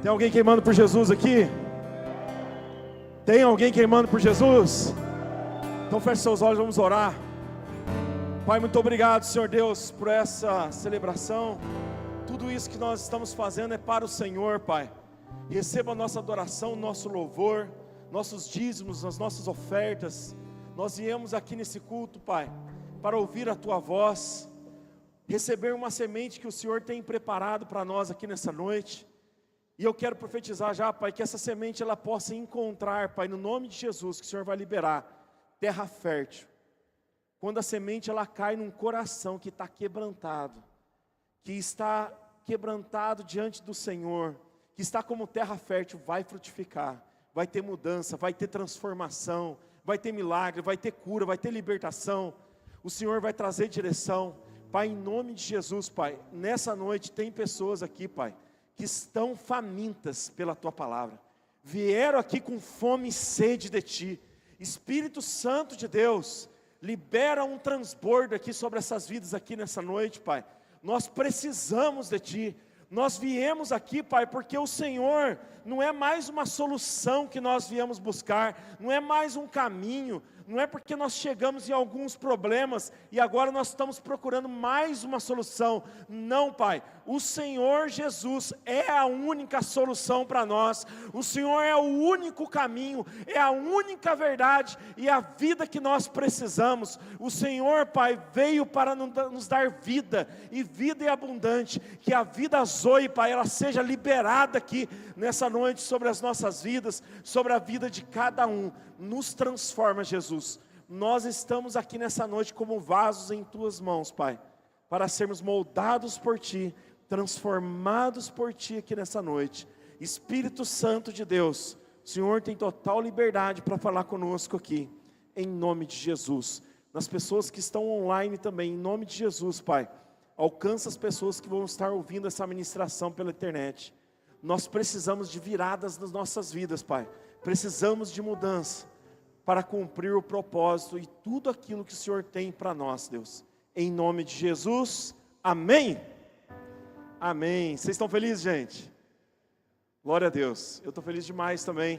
Tem alguém queimando por Jesus aqui? Tem alguém queimando por Jesus? Então feche seus olhos, vamos orar. Pai, muito obrigado, Senhor Deus, por essa celebração. Tudo isso que nós estamos fazendo é para o Senhor, Pai. Receba a nossa adoração, nosso louvor, nossos dízimos, as nossas ofertas. Nós viemos aqui nesse culto, Pai, para ouvir a Tua voz, receber uma semente que o Senhor tem preparado para nós aqui nessa noite. E eu quero profetizar já, Pai, que essa semente ela possa encontrar, Pai, no nome de Jesus, que o Senhor vai liberar terra fértil. Quando a semente ela cai num coração que está quebrantado, que está quebrantado diante do Senhor, que está como terra fértil, vai frutificar, vai ter mudança, vai ter transformação, vai ter milagre, vai ter cura, vai ter libertação. O Senhor vai trazer direção. Pai, em nome de Jesus, Pai, nessa noite tem pessoas aqui, Pai, que estão famintas pela Tua palavra, vieram aqui com fome e sede de Ti. Espírito Santo de Deus, libera um transbordo aqui sobre essas vidas aqui nessa noite, Pai. Nós precisamos de Ti. Nós viemos aqui, Pai, porque o Senhor não é mais uma solução que nós viemos buscar, não é mais um caminho, não é porque nós chegamos em alguns problemas e agora nós estamos procurando mais uma solução. Não, Pai, o Senhor Jesus é a única solução para nós. O Senhor é o único caminho, é a única verdade e a vida que nós precisamos. O Senhor, Pai, veio para nos dar vida e vida é abundante. Que a vida zoe, Pai, ela seja liberada aqui nessa noite sobre as nossas vidas, sobre a vida de cada um. Nos transforma, Jesus. Nós estamos aqui nessa noite como vasos em Tuas mãos, Pai, para sermos moldados por Ti, transformados por Ti aqui nessa noite. Espírito Santo de Deus, o Senhor tem total liberdade para falar conosco aqui, em nome de Jesus. Nas pessoas que estão online também, em nome de Jesus, Pai, alcança as pessoas que vão estar ouvindo essa ministração pela internet. Nós precisamos de viradas nas nossas vidas, Pai. Precisamos de mudança para cumprir o propósito e tudo aquilo que o Senhor tem para nós, Deus. Em nome de Jesus, amém? Amém. Vocês estão felizes, gente? Glória a Deus. Eu estou feliz demais também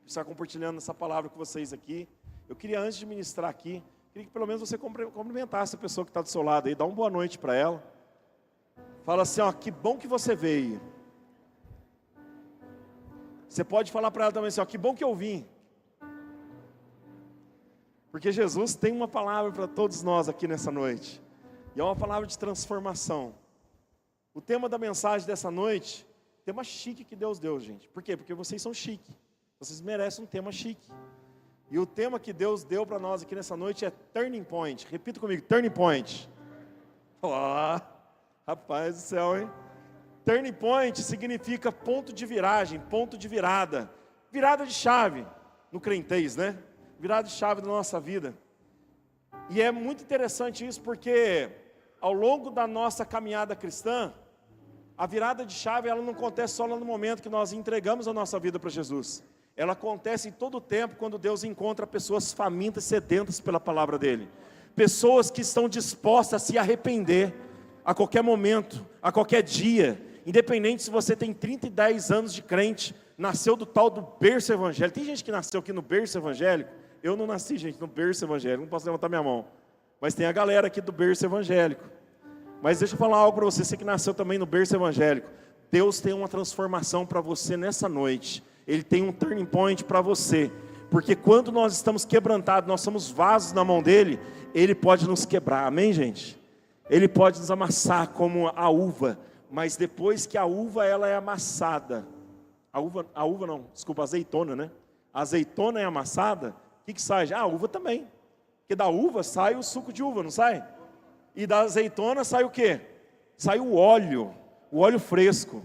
de estar compartilhando essa palavra com vocês aqui. Eu queria, antes de ministrar aqui, queria que pelo menos você cumprimentasse a pessoa que está do seu lado aí. Dá uma boa noite para ela. Fala assim, ó, que bom que você veio. Você pode falar para ela também assim, ó, que bom que eu vim. Porque Jesus tem uma palavra para todos nós aqui nessa noite. E é uma palavra de transformação. O tema da mensagem dessa noite, tema chique que Deus deu, gente. Por quê? Porque vocês são chique. Vocês merecem um tema chique. E o tema que Deus deu para nós aqui nessa noite é Turning Point. Repita comigo, Turning Point. Ó, rapaz do céu, hein? Turning Point significa ponto de viragem, ponto de virada. Virada de chave, no crentez, né? Virada de chave da nossa vida. E é muito interessante isso porque ao longo da nossa caminhada cristã, a virada de chave ela não acontece só no momento que nós entregamos a nossa vida para Jesus. Ela acontece em todo o tempo quando Deus encontra pessoas famintas, sedentas pela palavra dEle. Pessoas que estão dispostas a se arrepender a qualquer momento, a qualquer dia. Independente se você tem 30 e 10 anos de crente, nasceu do tal do berço evangélico. Tem gente que nasceu aqui no berço evangélico. Eu não nasci, gente, no berço evangélico. Não posso levantar minha mão. Mas tem a galera aqui do berço evangélico. Mas deixa eu falar algo para você, você que nasceu também no berço evangélico. Deus tem uma transformação para você nessa noite. Ele tem um turning point para você. Porque quando nós estamos quebrantados, nós somos vasos na mão dEle, Ele pode nos quebrar. Amém, gente? Ele pode nos amassar como a uva. Mas depois que a uva ela é amassada, a uva não, desculpa, a azeitona, né? A azeitona é amassada, o que sai? A uva também. Porque da uva sai o suco de uva, não sai? E da azeitona sai o quê? Sai o óleo fresco.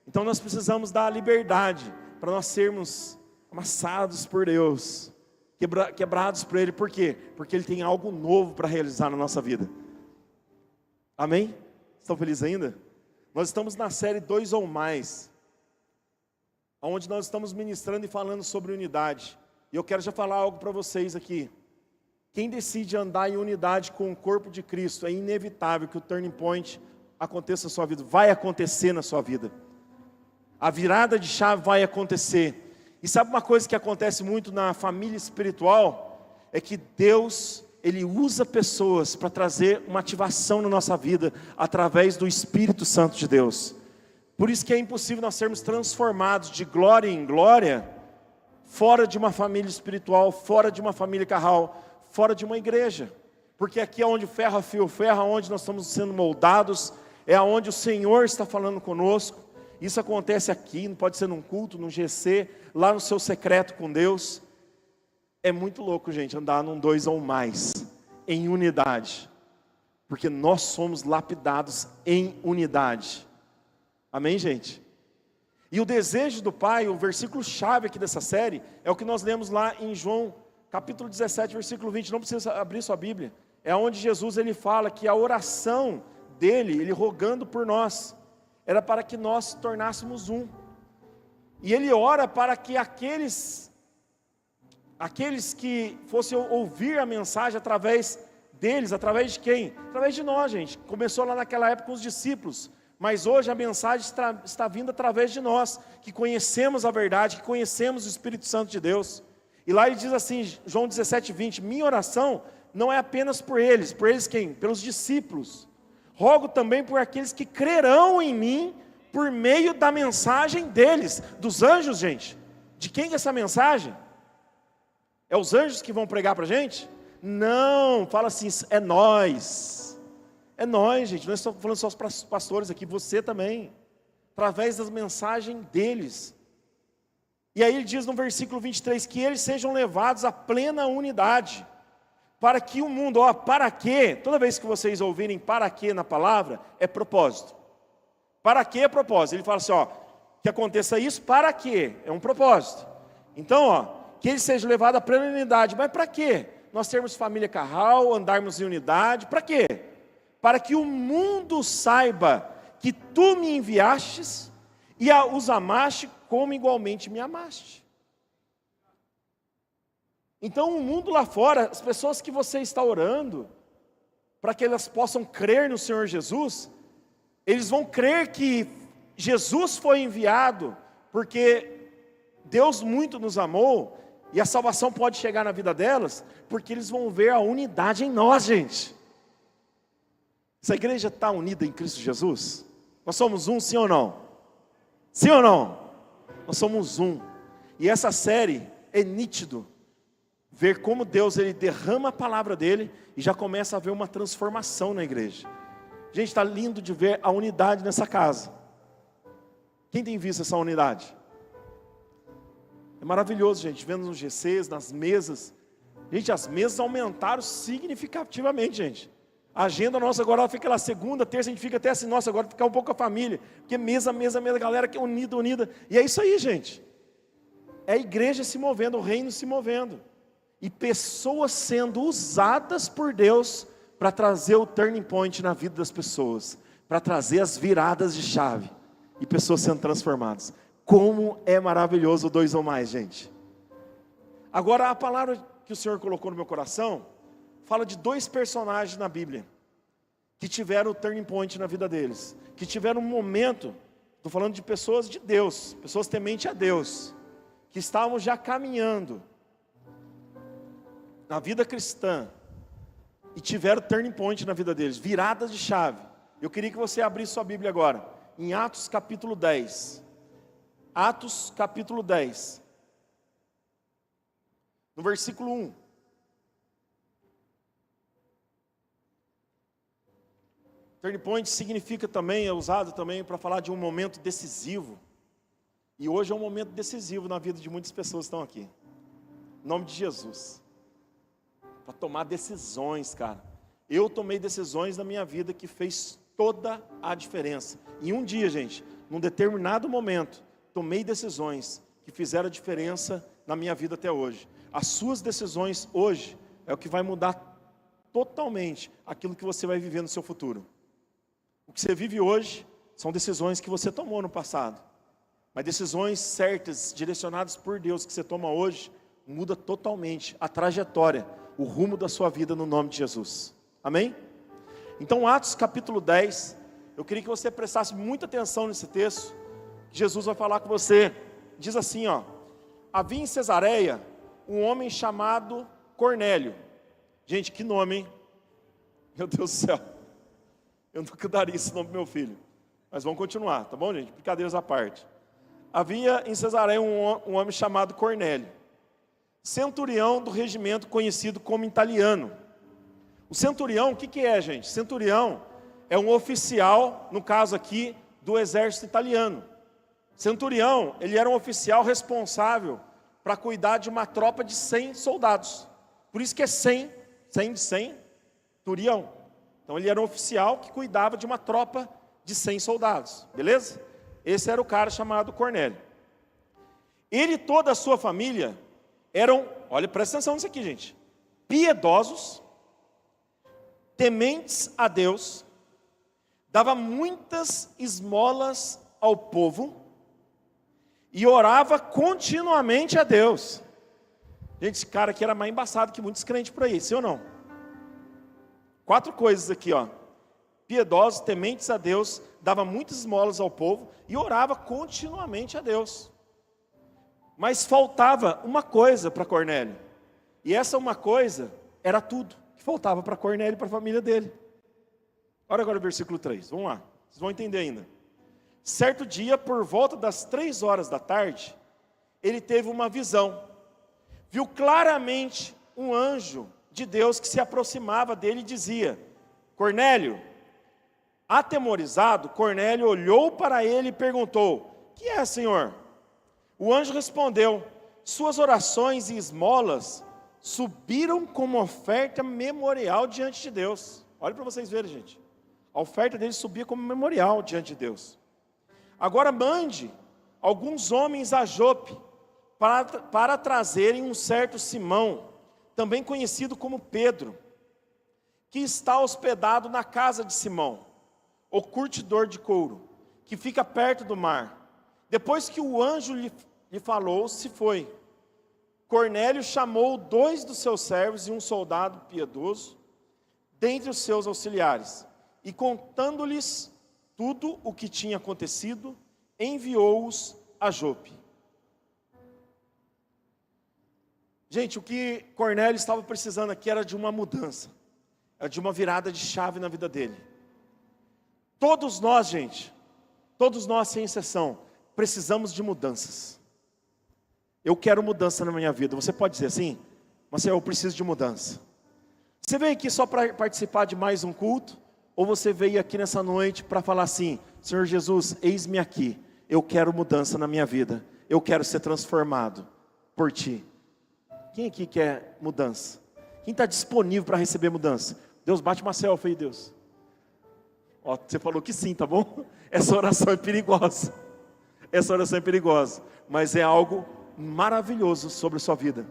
Então nós precisamos dar liberdade para nós sermos amassados por Deus, quebrados por Ele. Por quê? Porque Ele tem algo novo para realizar na nossa vida. Amém? Estão felizes ainda? Nós estamos na série 2 ou mais, onde nós estamos ministrando e falando sobre unidade. E eu quero já falar algo para vocês aqui. Quem decide andar em unidade com o corpo de Cristo, é inevitável que o turning point aconteça na sua vida. Vai acontecer na sua vida. A virada de chave vai acontecer. E sabe uma coisa que acontece muito na família espiritual? É que Deus, Ele usa pessoas para trazer uma ativação na nossa vida, através do Espírito Santo de Deus. Por isso que é impossível nós sermos transformados de glória em glória, fora de uma família espiritual, fora de uma família carral, fora de uma igreja. Porque aqui é onde ferro afia o ferro, onde nós estamos sendo moldados, é onde o Senhor está falando conosco. Isso acontece aqui, não pode ser num culto, num GC, lá no seu secreto com Deus. É muito louco, gente, andar num 2 ou mais, em unidade. Porque nós somos lapidados em unidade. Amém, gente? E o desejo do Pai, o versículo chave aqui dessa série, é o que nós lemos lá em João, capítulo 17, versículo 20. Não precisa abrir sua Bíblia. É onde Jesus, ele fala que a oração dele, ele rogando por nós, era para que nós tornássemos um. E ele ora para que aqueles que fossem ouvir a mensagem através deles, através de quem? Através de nós, gente. Começou lá naquela época com os discípulos, mas hoje a mensagem está vindo através de nós, que conhecemos a verdade, que conhecemos o Espírito Santo de Deus. E lá ele diz assim, João 17, 20, minha oração não é apenas por eles quem? Pelos discípulos. Rogo também por aqueles que crerão em mim, por meio da mensagem deles, dos anjos, gente. De quem é essa mensagem? É os anjos que vão pregar para a gente? Não, fala assim, é nós. É nós, gente, não estou falando só para os pastores aqui, você também. Através das mensagens deles. E aí ele diz no versículo 23, que eles sejam levados à plena unidade. Para que o mundo, para quê? Toda vez que vocês ouvirem para quê na palavra, é propósito. Para quê é propósito? Ele fala assim, que aconteça isso, para quê? É um propósito. Então, que eles sejam levados à plena unidade. Mas para quê? Nós termos família carral, andarmos em unidade, para quê? Para que o mundo saiba que tu me enviastes e os amaste como igualmente me amaste. Então o mundo lá fora, as pessoas que você está orando, para que elas possam crer no Senhor Jesus, eles vão crer que Jesus foi enviado, porque Deus muito nos amou, e a salvação pode chegar na vida delas, porque eles vão ver a unidade em nós, gente. Essa igreja está unida em Cristo Jesus? Nós somos um, sim ou não? Sim ou não? Nós somos um. E essa série é nítido ver como Deus, ele derrama a palavra dele e já começa a haver uma transformação na igreja. Gente, está lindo de ver a unidade nessa casa. Quem tem visto essa unidade? É maravilhoso, gente, vendo nos GCs, nas mesas. Gente, as mesas aumentaram significativamente, gente. A agenda nossa agora fica lá segunda, terça, a gente fica até assim, nossa, agora ficar um pouco com a família. Porque mesa, galera que é unida. E é isso aí, gente. É a igreja se movendo, o reino se movendo. E pessoas sendo usadas por Deus para trazer o turning point na vida das pessoas. Para trazer as viradas de chave. E pessoas sendo transformadas. Como é maravilhoso o 2 ou mais, gente. Agora a palavra que o Senhor colocou no meu coração fala de 2 personagens na Bíblia que tiveram o turning point na vida deles, que tiveram um momento, estou falando de pessoas de Deus, pessoas tementes a Deus, que estavam já caminhando na vida cristã e tiveram turning point na vida deles, viradas de chave. Eu queria que você abrisse sua Bíblia agora, em Atos capítulo 10. Atos capítulo 10, no versículo 1. Turning point significa também, é usado também para falar de um momento decisivo. E hoje é um momento decisivo na vida de muitas pessoas que estão aqui. Em nome de Jesus. Para tomar decisões, cara. Eu tomei decisões na minha vida que fez toda a diferença. Em um dia, gente, num determinado momento, tomei decisões que fizeram a diferença na minha vida até hoje. As suas decisões hoje é o que vai mudar totalmente aquilo que você vai viver no seu futuro. O que você vive hoje são decisões que você tomou no passado. Mas decisões certas, direcionadas por Deus, que você toma hoje, muda totalmente a trajetória, o rumo da sua vida no nome de Jesus. Amém? Então Atos capítulo 10, eu queria que você prestasse muita atenção nesse texto. Jesus vai falar com você. Diz assim, ó: havia em Cesareia um homem chamado Cornélio. Gente, que nome, hein? Meu Deus do céu. Eu nunca daria esse nome pro meu filho. Mas vamos continuar, tá bom, gente? Brincadeiras à parte. Havia em Cesareia um homem chamado Cornélio, centurião do regimento conhecido como italiano. O centurião, o que é, gente? Centurião é um oficial, no caso aqui, do exército italiano. Centurião, ele era um oficial responsável para cuidar de uma tropa de 100 soldados. Por isso que é 100 de 100, turião. Então ele era um oficial que cuidava de uma tropa de 100 soldados, beleza? Esse era o cara chamado Cornélio. Ele e toda a sua família eram, olha, presta atenção nisso aqui, gente, piedosos, tementes a Deus, dava muitas esmolas ao povo e orava continuamente a Deus. Gente, esse cara aqui era mais embaçado que muitos crentes por aí, sim ou não? 4 coisas aqui, ó: piedosos, tementes a Deus, dava muitas esmolas ao povo e orava continuamente a Deus. Mas faltava uma coisa para Cornélio, e essa uma coisa era tudo que faltava para Cornélio e para a família dele. Olha agora o versículo 3, vamos lá, vocês vão entender ainda. Certo dia, por volta das 3 horas da tarde, ele teve uma visão. Viu claramente um anjo de Deus que se aproximava dele e dizia: Cornélio. Atemorizado, Cornélio olhou para ele e perguntou: que é, Senhor? O anjo respondeu: suas orações e esmolas subiram como oferta memorial diante de Deus. Olha para vocês verem, gente. A oferta dele subia como memorial diante de Deus. Agora mande alguns homens a Jope para trazerem um certo Simão, também conhecido como Pedro, que está hospedado na casa de Simão, o curtidor de couro, que fica perto do mar. Depois que o anjo lhe falou, se foi. Cornélio chamou 2 dos seus servos e um soldado piedoso dentre os seus auxiliares, e contando-lhes tudo o que tinha acontecido, enviou-os a Jope. Gente, o que Cornélio estava precisando aqui era de uma mudança, era de uma virada de chave na vida dele. Todos nós, gente, todos nós sem exceção, precisamos de mudanças. Eu quero mudança na minha vida. Você pode dizer assim: mas eu preciso de mudança. Você veio aqui só para participar de mais um culto? Ou você veio aqui nessa noite para falar assim: Senhor Jesus, eis-me aqui, eu quero mudança na minha vida, eu quero ser transformado por Ti. Quem aqui quer mudança? Quem está disponível para receber mudança? Deus, bate uma selfie aí, Deus. Ó, você falou que sim, tá bom? Essa oração é perigosa. Essa oração é perigosa, mas é algo maravilhoso sobre a sua vida.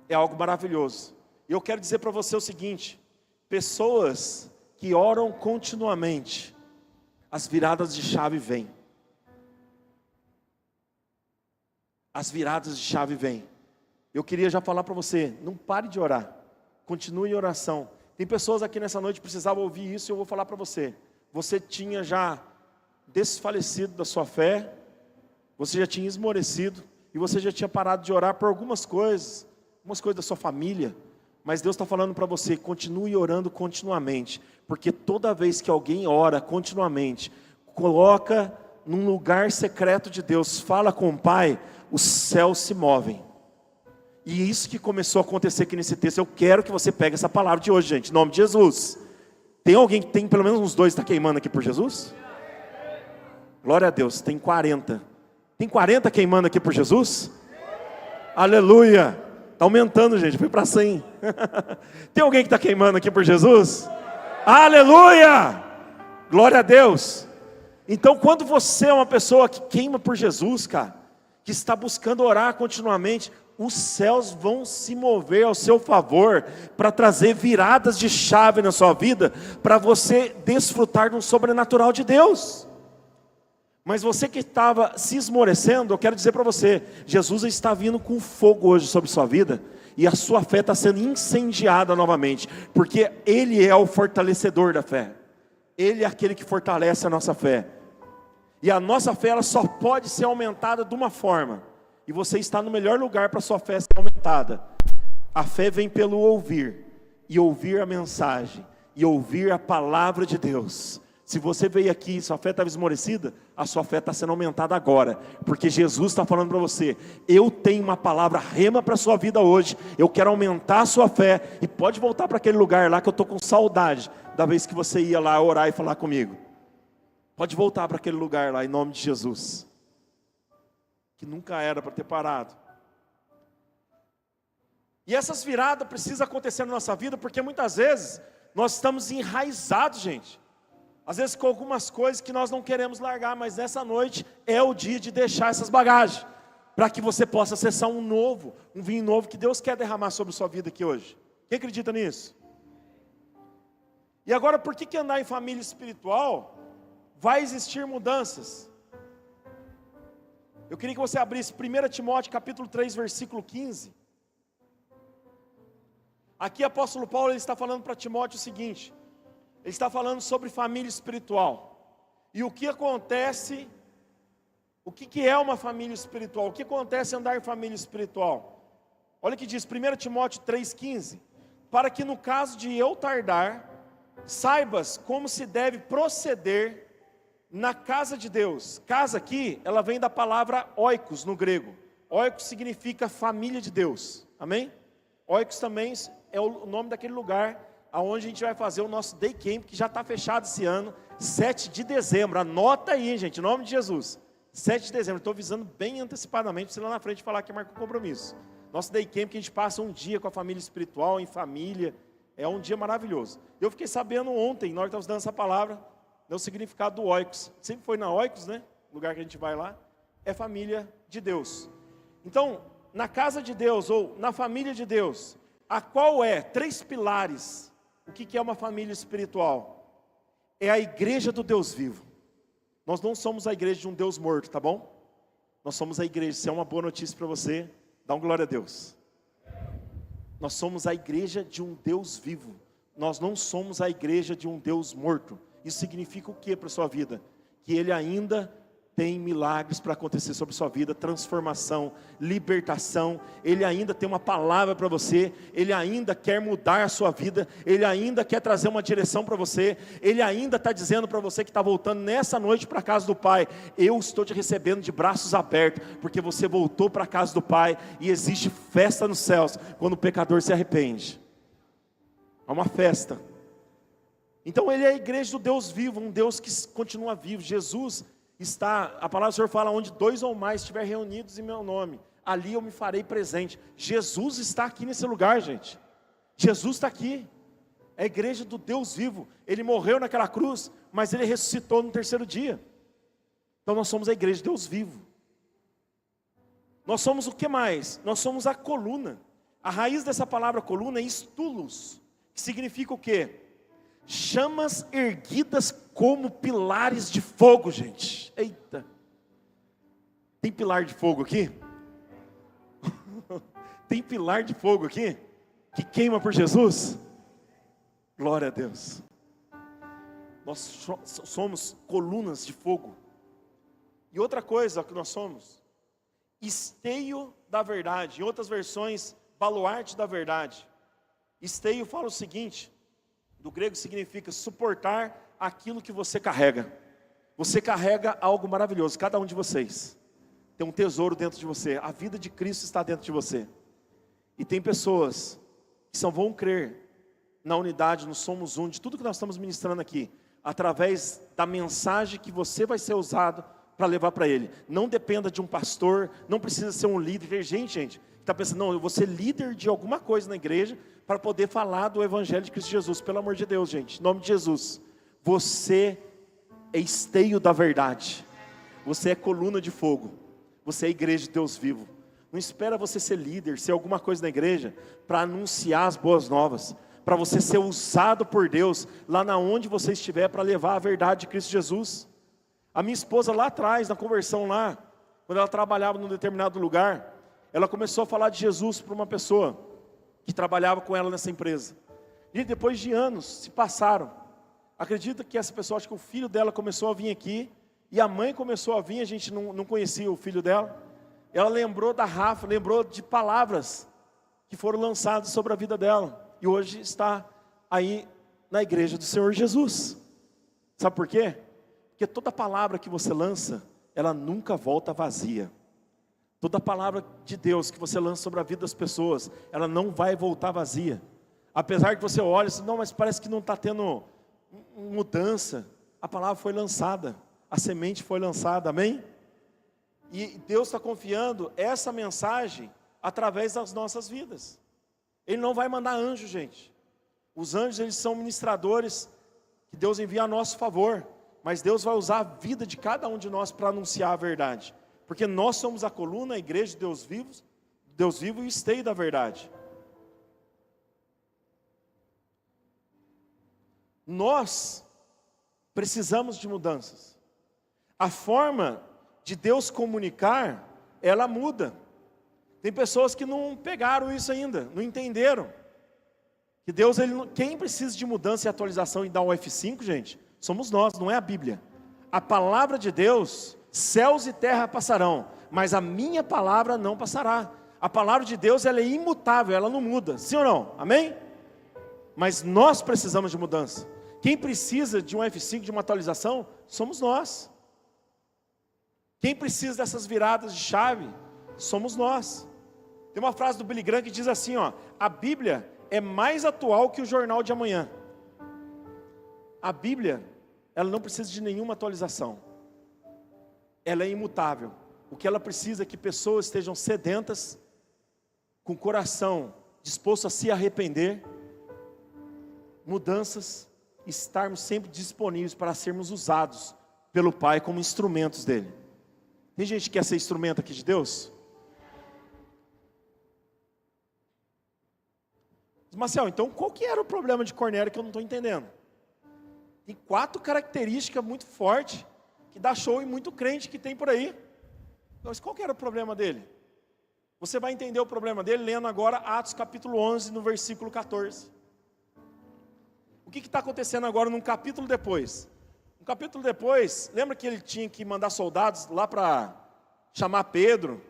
É algo maravilhoso. E eu quero dizer para você o seguinte: pessoas que oram continuamente, as viradas de chave vêm. As viradas de chave vêm. Eu queria já falar para você: não pare de orar, continue em oração. Tem pessoas aqui nessa noite que precisavam ouvir isso, e eu vou falar para você. Você tinha já desfalecido da sua fé, você já tinha esmorecido, e você já tinha parado de orar por algumas coisas da sua família. Mas Deus está falando para você: continue orando continuamente, porque toda vez que alguém ora continuamente, coloca num lugar secreto de Deus, fala com o Pai, os céus se movem. E isso que começou a acontecer aqui nesse texto. Eu quero que você pegue essa palavra de hoje, gente, em nome de Jesus. Tem alguém que tem pelo menos uns 2 que está queimando aqui por Jesus? Glória a Deus, tem 40. Tem 40 queimando aqui por Jesus? Aleluia! Está aumentando, gente, foi para 100. Tem alguém que está queimando aqui por Jesus? Aleluia! Glória a Deus! Então, quando você é uma pessoa que queima por Jesus, cara, que está buscando orar continuamente, os céus vão se mover ao seu favor, para trazer viradas de chave na sua vida, para você desfrutar de um sobrenatural de Deus. Mas você que estava se esmorecendo, eu quero dizer para você: Jesus está vindo com fogo hoje sobre sua vida, e a sua fé está sendo incendiada novamente, porque Ele é o fortalecedor da fé, Ele é aquele que fortalece a nossa fé. E a nossa fé, ela só pode ser aumentada de uma forma. E você está no melhor lugar para a sua fé ser aumentada. A fé vem pelo ouvir. E ouvir a mensagem. E ouvir a palavra de Deus. Se você veio aqui e sua fé estava esmorecida, a sua fé está sendo aumentada agora. Porque Jesus está falando para você, eu tenho uma palavra rema para a sua vida hoje. Eu quero aumentar a sua fé. E pode voltar para aquele lugar lá que eu estou com saudade da vez que você ia lá orar e falar comigo. Pode voltar para aquele lugar lá em nome de Jesus. Que nunca era para ter parado. E essas viradas precisam acontecer na nossa vida, porque muitas vezes nós estamos enraizados, gente. Às vezes com algumas coisas que nós não queremos largar, mas nessa noite é o dia de deixar essas bagagens, para que você possa acessar um vinho novo que Deus quer derramar sobre a sua vida aqui hoje. Quem acredita nisso? E agora, por que andar em família espiritual vai existir mudanças? Eu queria que você abrisse 1 Timóteo capítulo 3, versículo 15. Aqui o apóstolo Paulo ele está falando para Timóteo o seguinte. Ele está falando sobre família espiritual. E o que acontece, o que é uma família espiritual? O que acontece andar em família espiritual? Olha o que diz 1 Timóteo 3,15. Para que no caso de eu tardar, saibas como se deve proceder na casa de Deus. Casa aqui, ela vem da palavra oikos no grego. Oikos significa família de Deus. Amém? Oikos também é o nome daquele lugar aonde a gente vai fazer o nosso Day Camp, que já está fechado esse ano, 7 de dezembro, anota aí, gente, em nome de Jesus, 7 de dezembro, estou avisando bem antecipadamente, para você lá na frente falar que marca o compromisso. Nosso Day Camp, que a gente passa um dia com a família espiritual, em família, é um dia maravilhoso. Eu fiquei sabendo ontem, na hora que estávamos dando essa palavra, o significado do oikos, sempre foi na oikos, né, lugar que a gente vai lá, é família de Deus. Então, na casa de Deus, ou na família de Deus, a qual é 3 pilares. O que é uma família espiritual? É a igreja do Deus vivo. Nós não somos a igreja de um Deus morto, tá bom? Nós somos a igreja, se é uma boa notícia para você, dá um glória a Deus. Nós somos a igreja de um Deus vivo. Nós não somos a igreja de um Deus morto. Isso significa o que para a sua vida? Que Ele ainda tem milagres para acontecer sobre sua vida, transformação, libertação. Ele ainda tem uma palavra para você. Ele ainda quer mudar a sua vida. Ele ainda quer trazer uma direção para você. Ele ainda está dizendo para você que está voltando nessa noite para a casa do Pai. Eu estou te recebendo de braços abertos, porque você voltou para a casa do Pai. E existe festa nos céus quando o pecador se arrepende. É uma festa. Então Ele é a igreja do Deus vivo, um Deus que continua vivo. Jesus está, a palavra do Senhor fala, onde 2 ou mais estiver reunidos em meu nome, ali eu me farei presente. Jesus está aqui nesse lugar, gente. Jesus está aqui. É a igreja do Deus vivo. Ele morreu naquela cruz, mas Ele ressuscitou no 3º dia. Então nós somos a igreja de Deus vivo. Nós somos o que mais? Nós somos a coluna. A raiz dessa palavra coluna é estulos, que significa o quê? Chamas erguidas como pilares de fogo, gente. Eita. Tem pilar de fogo aqui? Tem pilar de fogo aqui? Que queima por Jesus? Glória a Deus. Nós somos colunas de fogo. E outra coisa que nós somos, esteio da verdade. Em outras versões, baluarte da verdade. Esteio fala o seguinte, do grego significa suportar aquilo que você carrega. Você carrega algo maravilhoso, cada um de vocês tem um tesouro dentro de você. A vida de Cristo está dentro de você. E tem pessoas que só vão crer na unidade, no somos um, de tudo que nós estamos ministrando aqui, através da mensagem que você vai ser usado para levar para ele. Não dependa de um pastor, não precisa ser um líder. Tem gente que está pensando, não, eu vou ser líder de alguma coisa na igreja para poder falar do Evangelho de Cristo Jesus. Pelo amor de Deus, gente, em nome de Jesus. Você é esteio da verdade. Você é coluna de fogo. Você é a igreja de Deus vivo. Não espera você ser líder, ser alguma coisa na igreja para anunciar as boas novas, para você ser usado por Deus lá na onde você estiver para levar a verdade de Cristo Jesus. A minha esposa lá atrás, na conversão lá, quando ela trabalhava num determinado lugar, ela começou a falar de Jesus para uma pessoa que trabalhava com ela nessa empresa. E depois de anos se passaram. Acredita que essa pessoa, acho que o filho dela começou a vir aqui E a mãe começou a vir, a gente não conhecia o filho dela. Ela lembrou da Rafa, lembrou de palavras que foram lançadas sobre a vida dela. E hoje está aí na igreja do Senhor Jesus. Sabe por quê? Porque toda palavra que você lança, ela nunca volta vazia. Toda palavra de Deus que você lança sobre a vida das pessoas, ela não vai voltar vazia. Apesar que você olha e diz, não, mas parece que não está tendo mudança. A palavra foi lançada, a semente foi lançada, amém? E Deus está confiando essa mensagem através das nossas vidas. Ele não vai mandar anjo, gente. Os anjos, eles são ministradores que Deus envia a nosso favor. Mas Deus vai usar a vida de cada um de nós para anunciar a verdade. Porque nós somos a coluna, a igreja de Deus vivo e o esteio da verdade. Nós precisamos de mudanças. A forma de Deus comunicar, ela muda. Tem pessoas que não pegaram isso ainda, não entenderam. Que Deus, quem precisa de mudança e atualização e dar um F5, gente, somos nós, não é a Bíblia. A palavra de Deus, céus e terra passarão, mas a minha palavra não passará. A palavra de Deus, ela é imutável, ela não muda, sim ou não? Amém? Mas nós precisamos de mudança. Quem precisa de um F5, de uma atualização, somos nós. Quem precisa dessas viradas de chave, somos nós. Tem uma frase do Billy Graham que diz assim, ó, a Bíblia é mais atual que o jornal de amanhã. A Bíblia, ela não precisa de nenhuma atualização. Ela é imutável. O que ela precisa é que pessoas estejam sedentas, com o coração disposto a se arrepender, mudanças, estarmos sempre disponíveis para sermos usados pelo Pai como instrumentos dele. Tem gente que quer ser instrumento aqui de Deus? Marcel, então qual que era o problema de Cornélio que eu não estou entendendo? Tem 4 características muito fortes, que dá show em muito crente que tem por aí. Mas qual que era o problema dele? Você vai entender o problema dele lendo agora Atos capítulo 11, no versículo 14. O que está acontecendo agora num capítulo depois? Um capítulo depois, lembra que ele tinha que mandar soldados lá para chamar Pedro,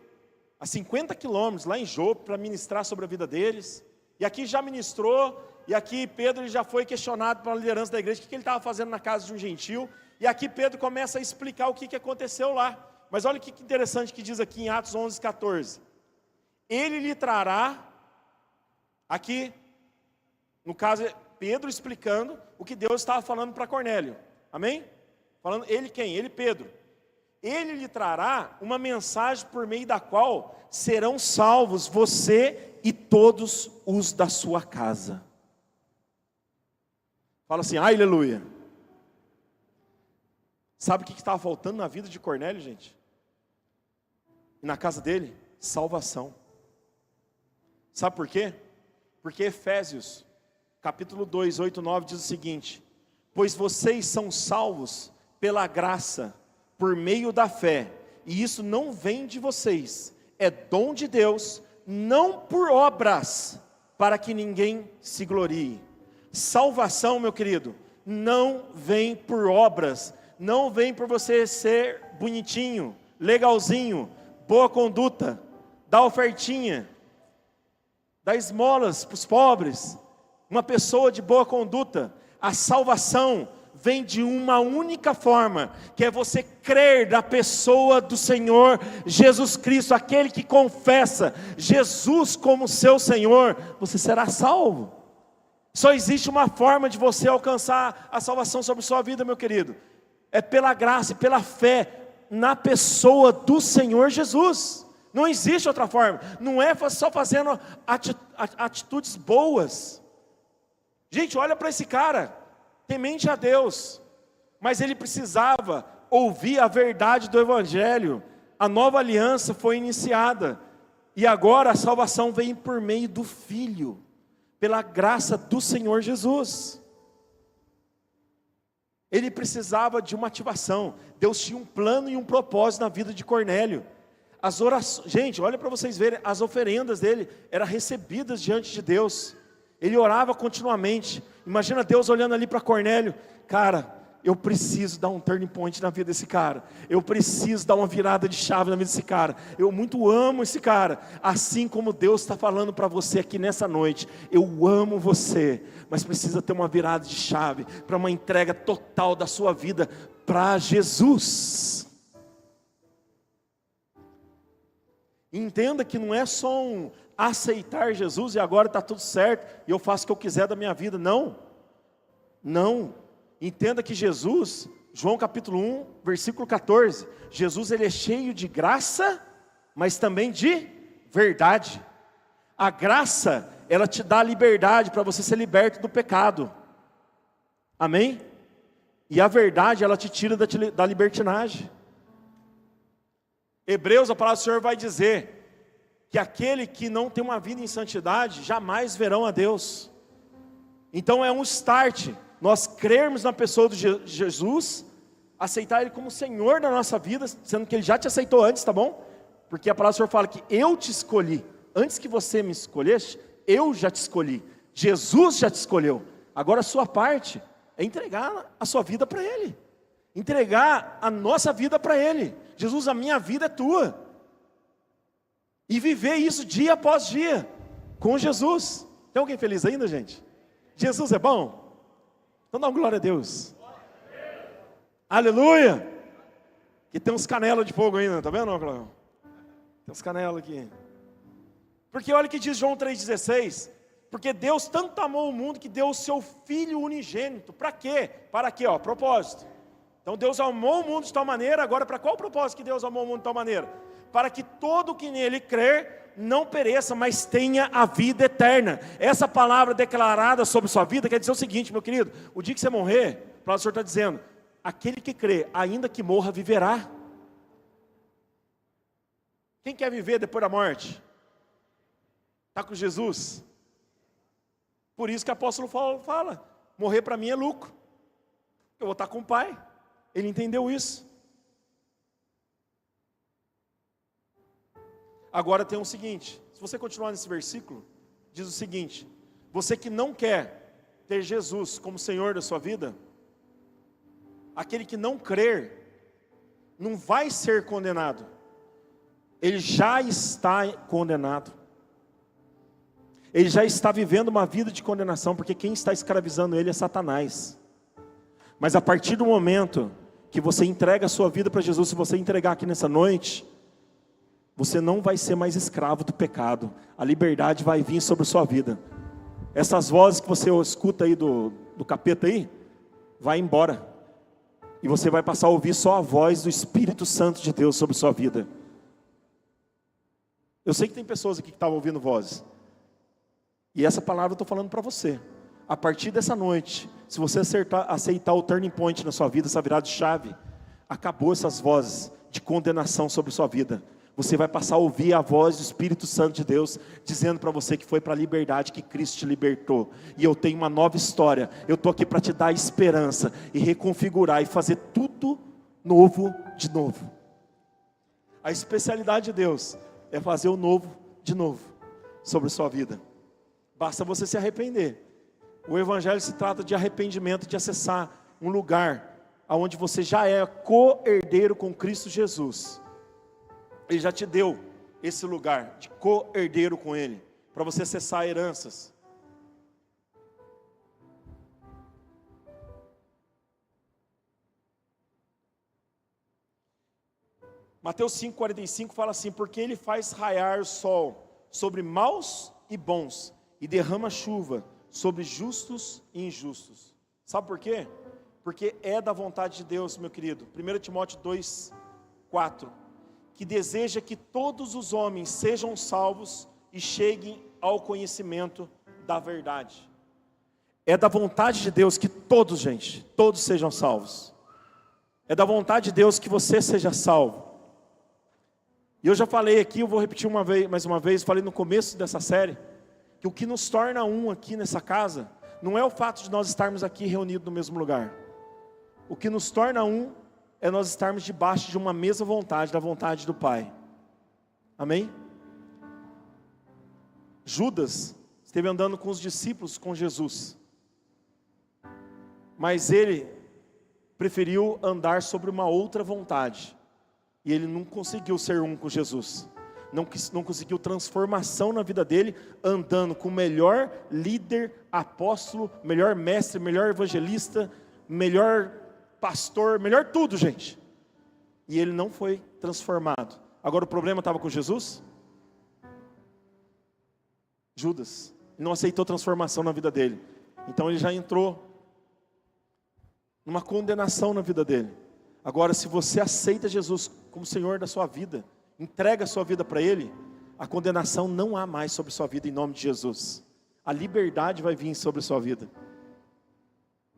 a 50 quilômetros, lá em Jope, para ministrar sobre a vida deles. E aqui já ministrou, e aqui Pedro já foi questionado pela liderança da igreja, o que ele estava fazendo na casa de um gentil. E aqui Pedro começa a explicar o que aconteceu lá. Mas olha que interessante que diz aqui em Atos 11, 14. Ele lhe trará, aqui, no caso, Pedro explicando o que Deus estava falando para Cornélio. Amém? Falando, ele quem? Ele, Pedro. Ele lhe trará uma mensagem por meio da qual serão salvos você e todos os da sua casa. Fala assim, aleluia. Sabe o que estava faltando na vida de Cornélio, gente? E na casa dele? Salvação. Sabe por quê? Porque Efésios, capítulo 2, 8, 9, diz o seguinte: pois vocês são salvos pela graça, por meio da fé, e isso não vem de vocês, é dom de Deus, não por obras, para que ninguém se glorie. Salvação, meu querido, não vem por obras, não vem por você ser bonitinho, legalzinho, boa conduta, dar ofertinha, dar esmolas para os pobres, uma pessoa de boa conduta. A salvação vem de uma única forma, que é você crer na pessoa do Senhor Jesus Cristo, aquele que confessa Jesus como seu Senhor, você será salvo. Só existe uma forma de você alcançar a salvação sobre sua vida, meu querido, é pela graça e pela fé na pessoa do Senhor Jesus. Não existe outra forma, não é só fazendo atitudes boas. Gente, olha para esse cara, temente a Deus, mas ele precisava ouvir a verdade do Evangelho. A nova aliança foi iniciada, e agora a salvação vem por meio do Filho, pela graça do Senhor Jesus. Ele precisava de uma ativação. Deus tinha um plano e um propósito na vida de Cornélio. As orações, gente, olha para vocês verem, as oferendas dele eram recebidas diante de Deus. Ele orava continuamente. Imagina Deus olhando ali para Cornélio, cara, eu preciso dar um turning point na vida desse cara. Eu preciso dar uma virada de chave na vida desse cara. Eu muito amo esse cara. Assim como Deus está falando para você aqui nessa noite. Eu amo você, mas precisa ter uma virada de chave para uma entrega total da sua vida para Jesus. Entenda que não é só um aceitar Jesus e agora está tudo certo e eu faço o que eu quiser da minha vida. Não. Entenda que Jesus, João capítulo 1, versículo 14, Jesus ele é cheio de graça, mas também de verdade. A graça, ela te dá liberdade para você ser liberto do pecado. Amém? E a verdade, ela te tira da libertinagem. Hebreus, a palavra do Senhor vai dizer que aquele que não tem uma vida em santidade, jamais verão a Deus. Então é um start, nós crermos na pessoa de Jesus, aceitar Ele como Senhor da nossa vida, sendo que Ele já te aceitou antes, tá bom? Porque a palavra do Senhor fala que eu te escolhi, antes que você me escolhesse, eu já te escolhi, Jesus já te escolheu. Agora a sua parte é entregar a sua vida para Ele, entregar a nossa vida para Ele. Jesus, a minha vida é tua, e viver isso dia após dia, com Jesus. Tem alguém feliz ainda, gente? Jesus é bom? Então dá uma glória a Deus. Aleluia! Que tem uns canelos de fogo ainda, tá vendo, Cláudio? Tem uns canelos aqui. Porque olha o que diz João 3,16. Porque Deus tanto amou o mundo que deu o seu Filho unigênito. Para quê? Para quê? Ó, propósito. Então Deus amou o mundo de tal maneira. Agora para qual propósito que Deus amou o mundo de tal maneira? Para que todo que nele crer não pereça, mas tenha a vida eterna. Essa palavra declarada sobre sua vida quer dizer o seguinte, meu querido: o dia que você morrer, o Senhor está dizendo, aquele que crê, ainda que morra, viverá. Quem quer viver depois da morte? Está com Jesus. Por isso que o apóstolo Paulo fala, morrer para mim é lucro. Eu vou estar com o Pai. Ele entendeu isso. Agora tem o seguinte, se você continuar nesse versículo, diz o seguinte: você que não quer ter Jesus como Senhor da sua vida, aquele que não crer, não vai ser condenado, ele já está condenado, ele já está vivendo uma vida de condenação, porque quem está escravizando ele é Satanás. Mas a partir do momento que você entrega a sua vida para Jesus, se você entregar aqui nessa noite, você não vai ser mais escravo do pecado. A liberdade vai vir sobre a sua vida. Essas vozes que você escuta aí do capeta aí, vai embora. E você vai passar a ouvir só a voz do Espírito Santo de Deus sobre a sua vida. Eu sei que tem pessoas aqui que estavam ouvindo vozes. E essa palavra eu estou falando para você. A partir dessa noite, se você aceitar o turning point na sua vida, essa virada de chave, acabou essas vozes de condenação sobre a sua vida. Você vai passar a ouvir a voz do Espírito Santo de Deus, dizendo para você que foi para a liberdade que Cristo te libertou. E eu tenho uma nova história. Eu estou aqui para te dar esperança e reconfigurar e fazer tudo novo de novo. A especialidade de Deus é fazer o novo de novo sobre a sua vida. Basta você se arrepender. O Evangelho se trata de arrependimento, de acessar um lugar onde você já é co-herdeiro com Cristo Jesus. Ele já te deu esse lugar de co-herdeiro com Ele, para você acessar heranças. Mateus 5,45 fala assim: porque Ele faz raiar o sol sobre maus e bons, e derrama chuva sobre justos e injustos. Sabe por quê? Porque é da vontade de Deus, meu querido. 1 Timóteo 2,4 que deseja que todos os homens sejam salvos e cheguem ao conhecimento da verdade. É da vontade de Deus que todos, gente, todos sejam salvos. É da vontade de Deus que você seja salvo. E eu já falei aqui, eu vou repetir mais uma vez, falei no começo dessa série, que o que nos torna um aqui nessa casa, não é o fato de nós estarmos aqui reunidos no mesmo lugar. O que nos torna um é nós estarmos debaixo de uma mesma vontade, da vontade do Pai. Amém? Judas esteve andando com os discípulos, com Jesus. Mas ele preferiu andar sobre uma outra vontade. E ele não conseguiu ser um com Jesus. Não conseguiu transformação na vida dele, andando com o melhor líder, apóstolo, melhor mestre, melhor evangelista, melhor pastor, melhor tudo, gente. E ele não foi transformado. Agora o problema estava com Jesus? Judas. Ele não aceitou transformação na vida dele. Então ele já entrou numa condenação na vida dele. Agora, se você aceita Jesus como Senhor da sua vida, entrega a sua vida para Ele, a condenação não há mais sobre a sua vida em nome de Jesus. A liberdade vai vir sobre a sua vida.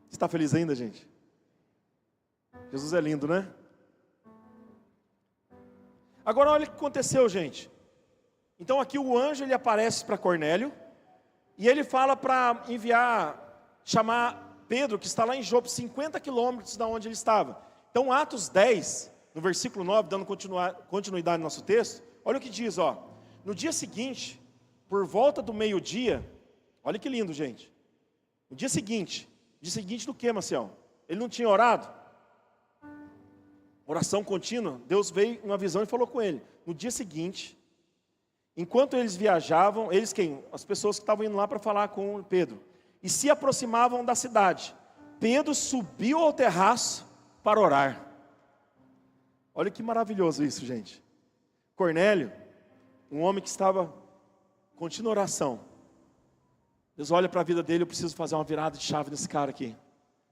Você está feliz ainda, gente? Jesus é lindo, né? Agora olha o que aconteceu, gente. Então aqui o anjo ele aparece para Cornélio, e ele fala para chamar Pedro, que está lá em Jope, 50 quilômetros da onde ele estava. Então Atos 10, no versículo 9, dando continuidade no nosso texto, olha o que diz, ó. No dia seguinte, por volta do meio-dia, olha que lindo, gente. No dia seguinte do que, Marcelo? Ele não tinha orado? Oração contínua. Deus veio em uma visão e falou com ele. No dia seguinte, enquanto eles viajavam, eles quem? As pessoas que estavam indo lá para falar com Pedro, e se aproximavam da cidade, Pedro subiu ao terraço para orar. Olha que maravilhoso isso, gente. Cornélio, um homem que estava contínua oração. Deus olha para a vida dele, eu preciso fazer uma virada de chave nesse cara aqui.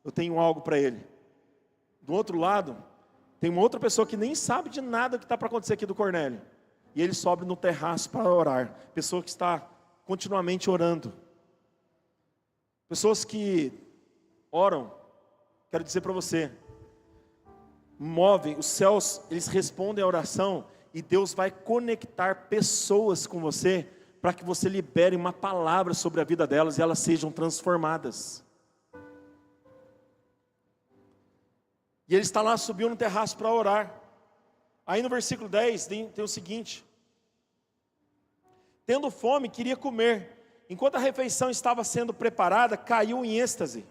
Eu tenho algo para ele. Do outro lado, tem uma outra pessoa que nem sabe de nada que está para acontecer aqui do Cornélio. E ele sobe no terraço para orar. Pessoa que está continuamente orando. Pessoas que oram, quero dizer para você, movem, os céus, eles respondem à oração, e Deus vai conectar pessoas com você, para que você libere uma palavra sobre a vida delas, e elas sejam transformadas. E ele está lá, subiu no terraço para orar. Aí no versículo 10 tem o seguinte: tendo fome, queria comer. Enquanto a refeição estava sendo preparada, caiu em êxtase.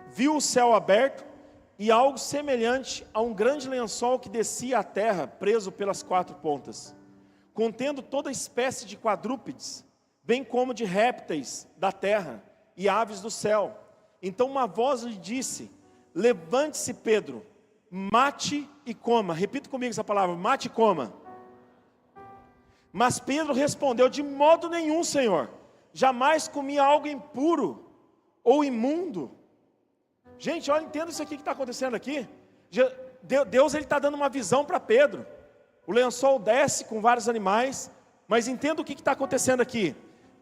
Viu o céu aberto e algo semelhante a um grande lençol que descia à terra, preso pelas 4 pontas, contendo toda espécie de quadrúpedes, bem como de répteis da terra e aves do céu. Então uma voz lhe disse: levante-se, Pedro, mate e coma. Repita comigo essa palavra: mate e coma. Mas Pedro respondeu: de modo nenhum, Senhor, jamais comi algo impuro ou imundo. Gente, olha, entenda isso aqui que está acontecendo aqui. Deus está dando uma visão para Pedro. O lençol desce com vários animais, mas entenda o que está acontecendo aqui.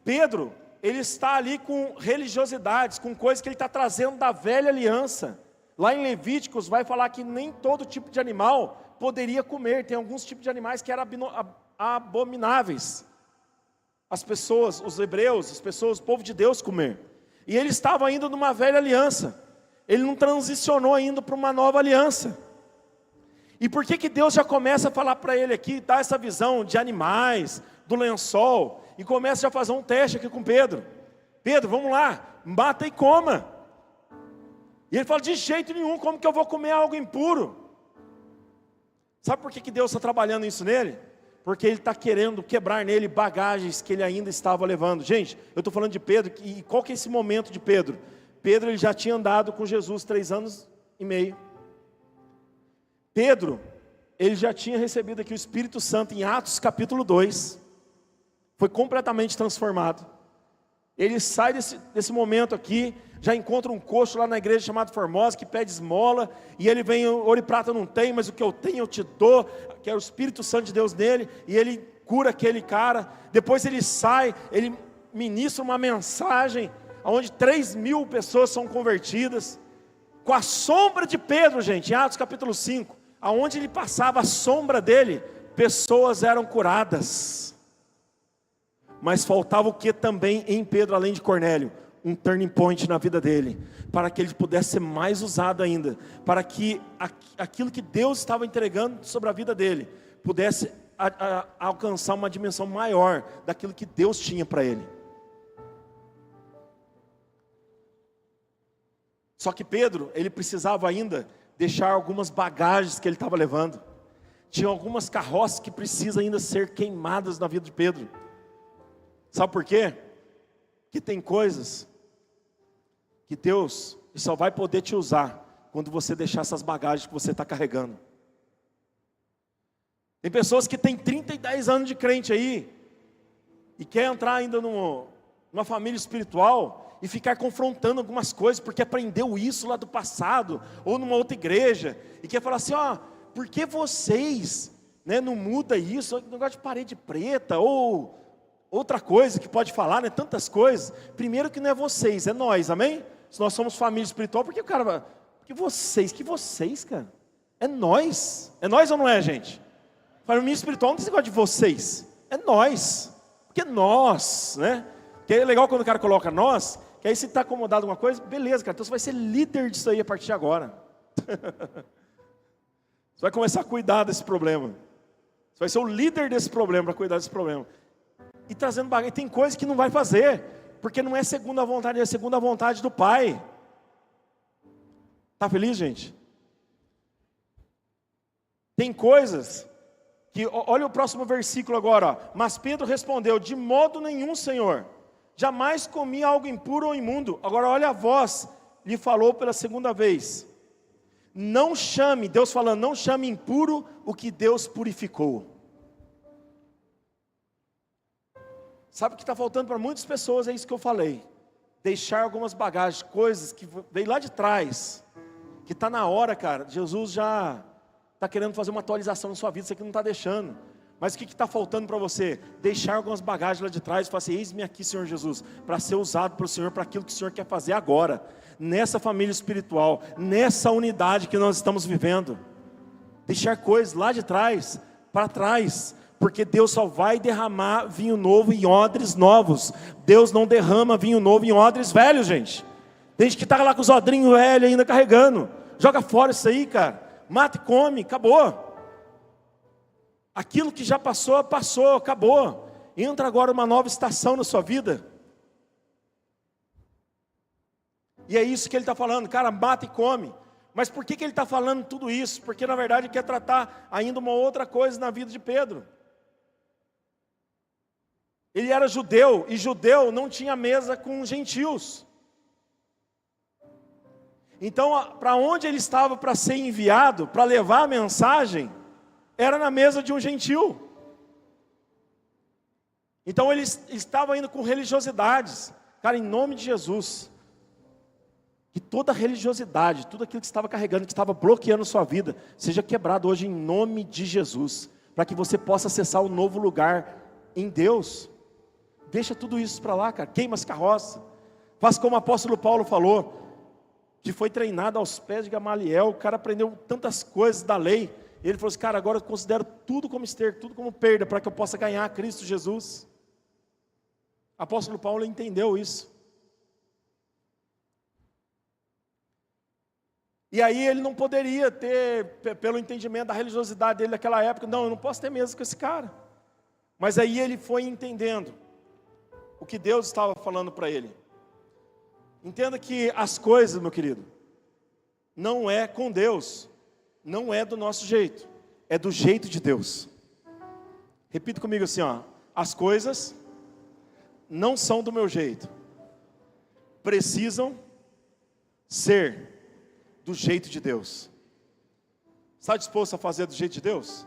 Pedro, ele está ali com religiosidades, com coisas que ele está trazendo da velha aliança. Lá em Levíticos vai falar que nem todo tipo de animal poderia comer. Tem alguns tipos de animais que eram abomináveis. As pessoas, os hebreus, as pessoas, o povo de Deus comer. E ele estava ainda numa velha aliança. Ele não transicionou ainda para uma nova aliança. E por que Deus já começa a falar para ele aqui, dar essa visão de animais, do lençol, e começa a fazer um teste aqui com Pedro? Pedro, vamos lá, mata e coma. E ele fala: de jeito nenhum, como que eu vou comer algo impuro? Sabe por que Deus está trabalhando isso nele? Porque Ele está querendo quebrar nele bagagens que ele ainda estava levando. Gente, eu estou falando de Pedro, e qual que é esse momento de Pedro? Pedro, ele já tinha andado com Jesus 3 anos e meio. Pedro, ele já tinha recebido aqui o Espírito Santo em Atos capítulo 2. Foi completamente transformado. Ele sai desse momento aqui, já encontra um coxo lá na igreja chamada Formosa, que pede esmola, e ele vem: ouro e prata não tem, mas o que eu tenho eu te dou, que é o Espírito Santo de Deus nele, e ele cura aquele cara. Depois ele sai, ele ministra uma mensagem, onde 3.000 pessoas são convertidas, com a sombra de Pedro, gente, em Atos capítulo 5, aonde ele passava, a sombra dele, pessoas eram curadas. Mas faltava o que também em Pedro, além de Cornélio? Um turning point na vida dele, para que ele pudesse ser mais usado ainda, para que aquilo que Deus estava entregando sobre a vida dele, pudesse alcançar uma dimensão maior, daquilo que Deus tinha para ele. Só que Pedro, ele precisava ainda deixar algumas bagagens que ele estava levando. Tinha algumas carroças que precisam ainda ser queimadas na vida de Pedro. Sabe por quê? Que tem coisas que Deus só vai poder te usar quando você deixar essas bagagens que você está carregando. Tem pessoas que têm 30 e 10 anos de crente aí e quer entrar ainda numa família espiritual e ficar confrontando algumas coisas porque aprendeu isso lá do passado ou numa outra igreja e quer falar assim, ó, por que vocês, né, não muda isso, negócio de parede preta ou outra coisa que pode falar, né, tantas coisas. Primeiro que não é vocês, é nós, amém? Se nós somos família espiritual, por que o cara vai, que vocês, cara? É nós ou não é, gente? Família espiritual não tem esse negócio de vocês, é nós, porque nós, né? Que é legal quando o cara coloca nós, que aí se está acomodado com uma coisa, beleza, cara, então você vai ser líder disso aí a partir de agora. Você vai começar a cuidar desse problema. Você vai ser o líder desse problema, para cuidar desse problema. E trazendo bagagem, tem coisas que não vai fazer, porque não é segundo a vontade, é segundo a vontade do Pai. Está feliz, gente? Tem coisas que, olha o próximo versículo agora, ó. Mas Pedro respondeu, de modo nenhum, Senhor, jamais comi algo impuro ou imundo. Agora olha a voz, lhe falou pela segunda vez. Não chame, Deus falando, não chame impuro o que Deus purificou. Sabe o que está faltando para muitas pessoas? É isso que eu falei. Deixar algumas bagagens, coisas que veio lá de trás, que está na hora, cara. Jesus já está querendo fazer uma atualização na sua vida, você que não está deixando. Mas o que está faltando para você? Deixar algumas bagagens lá de trás e falar assim, eis-me aqui, Senhor Jesus, para ser usado pelo Senhor, para aquilo que o Senhor quer fazer agora. Nessa família espiritual, nessa unidade que nós estamos vivendo. Deixar coisas lá de trás, para trás. Porque Deus só vai derramar vinho novo em odres novos. Deus não derrama vinho novo em odres velhos, gente. Tem gente que está lá com os odrinhos velhos ainda carregando. Joga fora isso aí, cara. Mata e come, acabou. Aquilo que já passou, passou, acabou. Entra agora uma nova estação na sua vida. E é isso que ele está falando, cara, mata e come. Mas por que ele está falando tudo isso? Porque na verdade ele quer tratar ainda uma outra coisa na vida de Pedro. Ele era judeu, e judeu não tinha mesa com gentios. Então, para onde ele estava para ser enviado, para levar a mensagem, era na mesa de um gentil. Então ele estava indo com religiosidades. Cara, em nome de Jesus, que toda religiosidade, tudo aquilo que estava carregando, que estava bloqueando sua vida, seja quebrado hoje em nome de Jesus, para que você possa acessar um novo lugar em Deus. Deixa tudo isso para lá, cara, queima as carroças. Faz como o apóstolo Paulo falou, que foi treinado aos pés de Gamaliel, o cara aprendeu tantas coisas da lei. Ele falou assim, cara, agora eu considero tudo como esterco, tudo como perda, para que eu possa ganhar Cristo Jesus. O apóstolo Paulo entendeu isso. E aí ele não poderia ter, pelo entendimento da religiosidade dele naquela época, não, eu não posso ter mesa com esse cara. Mas aí ele foi entendendo o que Deus estava falando para ele. Entenda que as coisas, meu querido, não é com Deus, não é do nosso jeito, é do jeito de Deus. Repita comigo assim, ó, as coisas não são do meu jeito, precisam ser do jeito de Deus. Está disposto a fazer do jeito de Deus?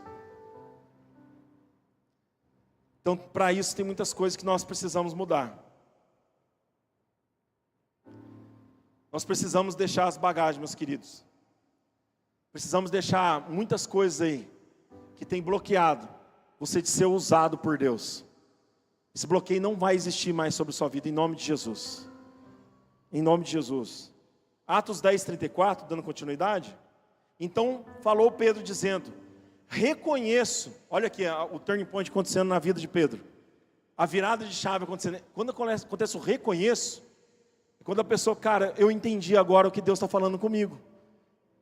Então, para isso tem muitas coisas que nós precisamos mudar. Nós precisamos deixar as bagagens, meus queridos. Precisamos deixar muitas coisas aí que tem bloqueado você de ser usado por Deus. Esse bloqueio não vai existir mais sobre a sua vida, em nome de Jesus. Em nome de Jesus. Atos 10, 34, dando continuidade. Então falou Pedro dizendo, reconheço, olha aqui o turning point acontecendo na vida de Pedro. A virada de chave acontecendo. Quando acontece o reconheço, quando a pessoa, cara, eu entendi agora o que Deus está falando comigo.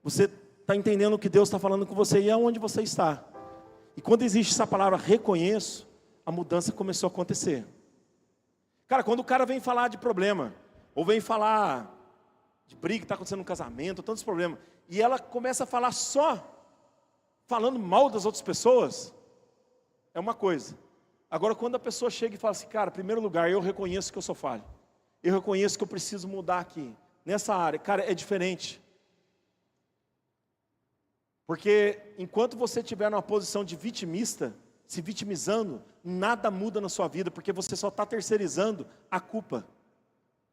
Você está entendendo o que Deus está falando com você e aonde você está. E quando existe essa palavra reconheço, a mudança começou a acontecer. Cara, quando o cara vem falar de problema, ou vem falar de briga que está acontecendo no casamento, tantos problemas, e ela começa a falar só, falando mal das outras pessoas, é uma coisa. Agora, quando a pessoa chega e fala assim, cara, em primeiro lugar, eu reconheço que eu sou falho, eu reconheço que eu preciso mudar aqui, nessa área, cara, é diferente. Porque enquanto você estiver numa posição de vitimista, se vitimizando, nada muda na sua vida, porque você só está terceirizando a culpa.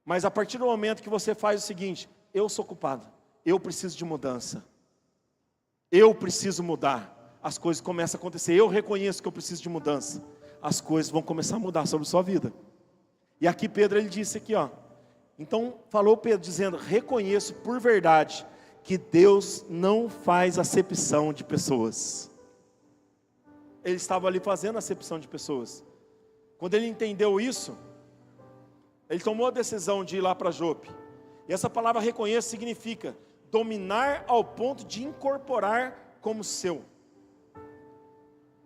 Mas a partir do momento que você faz o seguinte, eu sou culpado, eu preciso de mudança, eu preciso mudar, as coisas começam a acontecer, eu reconheço que eu preciso de mudança, as coisas vão começar a mudar sobre a sua vida. E aqui Pedro, ele disse aqui, ó, então falou Pedro dizendo, reconheço por verdade, que Deus não faz acepção de pessoas. Ele estava ali fazendo acepção de pessoas. Quando ele entendeu isso, ele tomou a decisão de ir lá para Jope. E essa palavra reconheço significa dominar ao ponto de incorporar como seu.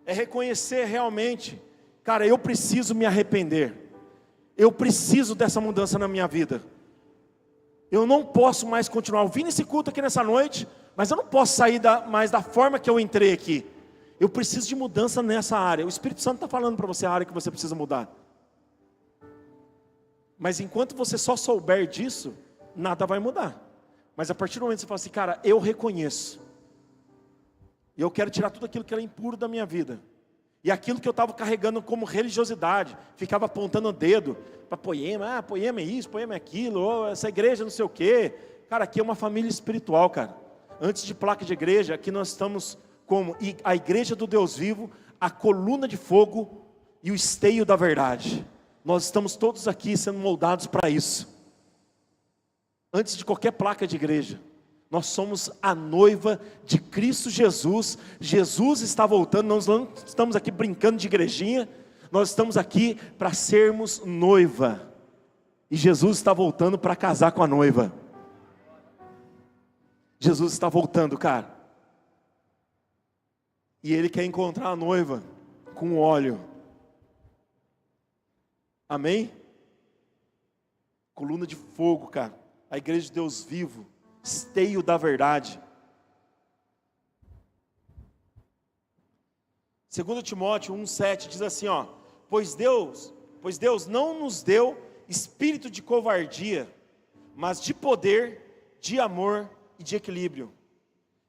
É reconhecer realmente, cara, eu preciso me arrepender. Eu preciso dessa mudança na minha vida. Eu não posso mais continuar. Eu vim nesse culto aqui nessa noite, mas eu não posso sair mais da forma que eu entrei aqui. Eu preciso de mudança nessa área. O Espírito Santo está falando para você a área que você precisa mudar. Mas enquanto você só souber disso, nada vai mudar. Mas a partir do momento que você fala assim, cara, eu reconheço. E eu quero tirar tudo aquilo que era impuro da minha vida. E aquilo que eu estava carregando como religiosidade, ficava apontando o dedo para Poema, Poema é isso, Poema é aquilo, ou essa igreja não sei o quê. Cara, aqui é uma família espiritual, cara. Antes de placa de igreja, aqui nós estamos como a igreja do Deus vivo, a coluna de fogo e o esteio da verdade. Nós estamos todos aqui sendo moldados para isso. Antes de qualquer placa de igreja. Nós somos a noiva de Cristo Jesus. Jesus está voltando, nós não estamos aqui brincando de igrejinha. Nós estamos aqui para sermos noiva. E Jesus está voltando para casar com a noiva. Jesus está voltando, cara. E Ele quer encontrar a noiva com óleo. Amém? Coluna de fogo, cara. A igreja de Deus vivo. Esteio da verdade. 2 Timóteo 1,7 diz assim, ó, pois Deus não nos deu espírito de covardia, mas de poder, de amor e de equilíbrio.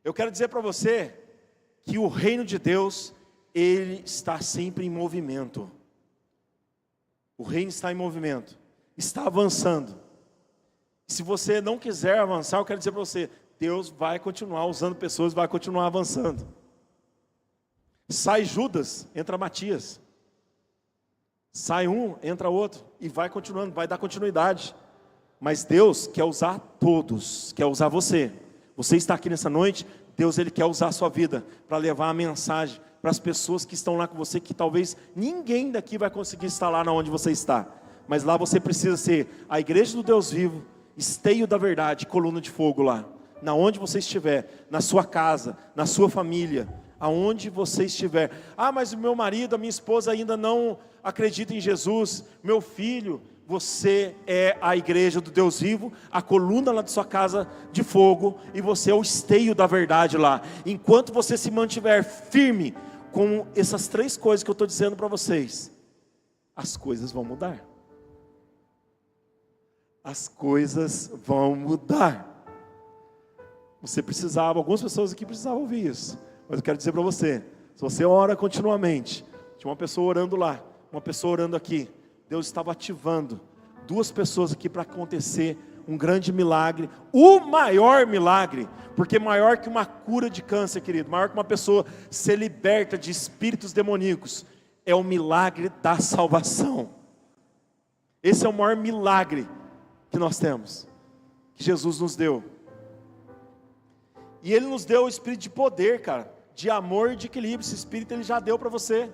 Eu quero dizer para você que o reino de Deus, ele está sempre em movimento. O reino está em movimento, está avançando. Se você não quiser avançar, eu quero dizer para você, Deus vai continuar usando pessoas, vai continuar avançando. Sai Judas, entra Matias. Sai um, entra outro. E vai continuando, vai dar continuidade. Mas Deus quer usar todos, quer usar você. Você está aqui nessa noite, Deus ele quer usar a sua vida para levar a mensagem para as pessoas que estão lá com você, que talvez ninguém daqui vai conseguir estar lá onde você está. Mas lá você precisa ser a igreja do Deus vivo, esteio da verdade, coluna de fogo lá, na onde você estiver, na sua casa, na sua família, aonde você estiver. Ah, mas o meu marido, a minha esposa ainda não acredita em Jesus. Meu filho, você é a igreja do Deus vivo, a coluna lá de sua casa de fogo, e você é o esteio da verdade lá. Enquanto você se mantiver firme com essas três coisas que eu estou dizendo para vocês, as coisas vão mudar. As coisas vão mudar. Você precisava, algumas pessoas aqui precisavam ouvir isso. Mas eu quero dizer para você, se você ora continuamente, tinha uma pessoa orando lá, uma pessoa orando aqui, Deus estava ativando duas pessoas aqui para acontecer um grande milagre, o maior milagre, porque maior que uma cura de câncer, querido, maior que uma pessoa ser liberta de espíritos demoníacos, é o milagre da salvação. Esse é o maior milagre que nós temos, que Jesus nos deu. E Ele nos deu o espírito de poder, cara, de amor e de equilíbrio. Esse espírito Ele já deu para você.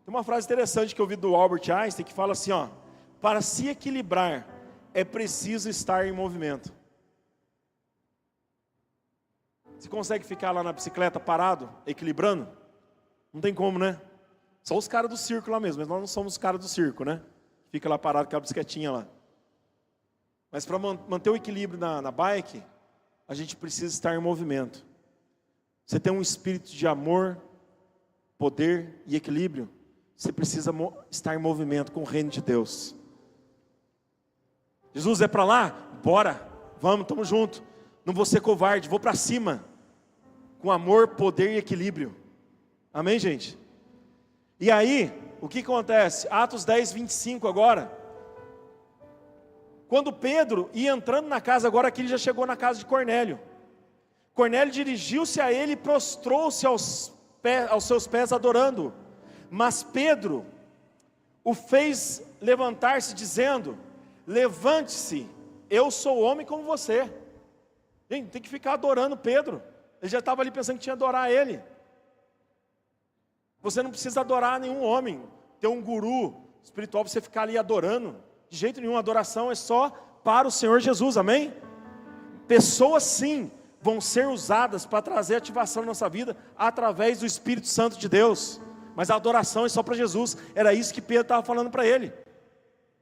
Tem uma frase interessante que eu ouvi do Albert Einstein, que fala assim, ó, para se equilibrar, é preciso estar em movimento. Você consegue ficar lá na bicicleta parado, equilibrando? Não tem como, né? Só os caras do circo lá mesmo, mas nós não somos os caras do circo, né? Fica lá parado com a bicicletinha lá. Mas para manter o equilíbrio na bike, a gente precisa estar em movimento. Você tem um espírito de amor, poder e equilíbrio, você precisa estar em movimento com o reino de Deus. Jesus, é para lá? Bora, vamos, estamos juntos. Não vou ser covarde, vou para cima, com amor, poder e equilíbrio. Amém, gente? E aí, o que acontece? Atos 10, 25 agora. Quando Pedro ia entrando na casa, agora aqui ele já chegou na casa de Cornélio. Cornélio dirigiu-se a ele e prostrou-se aos seus pés adorando. Mas Pedro o fez levantar-se dizendo: levante-se, eu sou homem como você. Gente, tem que ficar adorando Pedro. Ele já estava ali pensando que tinha que adorar ele. Você não precisa adorar nenhum homem, ter um guru espiritual para você ficar ali adorando. De jeito nenhum, a adoração é só para o Senhor Jesus, amém? Pessoas sim vão ser usadas para trazer ativação na nossa vida através do Espírito Santo de Deus, mas a adoração é só para Jesus. Era isso que Pedro estava falando para ele.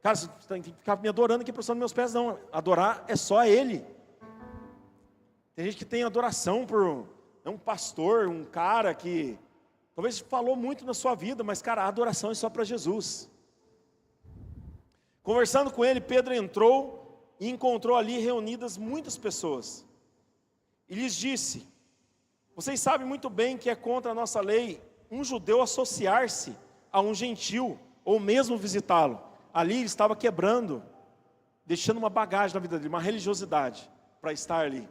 Cara, você tem que ficar me adorando aqui, prostrando meus pés, não. Adorar é só a Ele. Tem gente que tem adoração por um pastor, um cara que talvez falou muito na sua vida, mas cara, a adoração é só para Jesus. Conversando com ele, Pedro entrou e encontrou ali reunidas muitas pessoas. E lhes disse: vocês sabem muito bem que é contra a nossa lei um judeu associar-se a um gentil, ou mesmo visitá-lo. Ali ele estava quebrando, deixando uma bagagem na vida dele, uma religiosidade, para estar ali,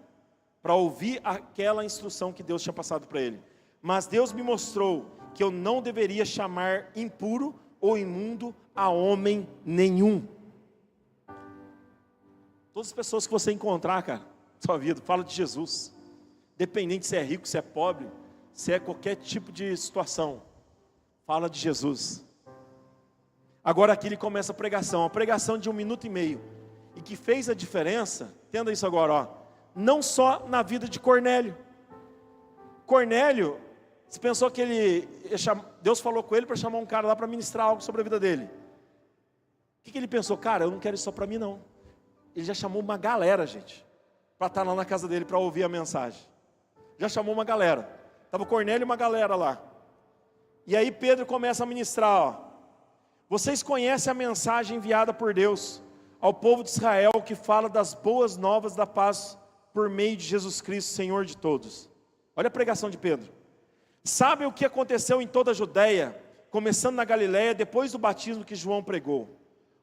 para ouvir aquela instrução que Deus tinha passado para ele. Mas Deus me mostrou que eu não deveria chamar impuro ou imundo a homem nenhum. Todas as pessoas que você encontrar, cara, na sua vida, fala de Jesus. Independente se é rico, se é pobre, se é qualquer tipo de situação, fala de Jesus. Agora aqui ele começa a pregação de 1 minuto e meio, e que fez a diferença, entenda isso agora, ó, não só na vida de Cornélio. Cornélio, você pensou que Deus falou com ele para chamar um cara lá para ministrar algo sobre a vida dele. O que ele pensou? Cara, eu não quero isso só para mim não. Ele já chamou uma galera, gente, para estar lá na casa dele para ouvir a mensagem. Já chamou uma galera. Estava o Cornélio e uma galera lá. E aí Pedro começa a ministrar, ó. Vocês conhecem a mensagem enviada por Deus ao povo de Israel, que fala das boas novas da paz por meio de Jesus Cristo, Senhor de todos. Olha a pregação de Pedro. Sabem o que aconteceu em toda a Judeia, começando na Galiléia, depois do batismo que João pregou.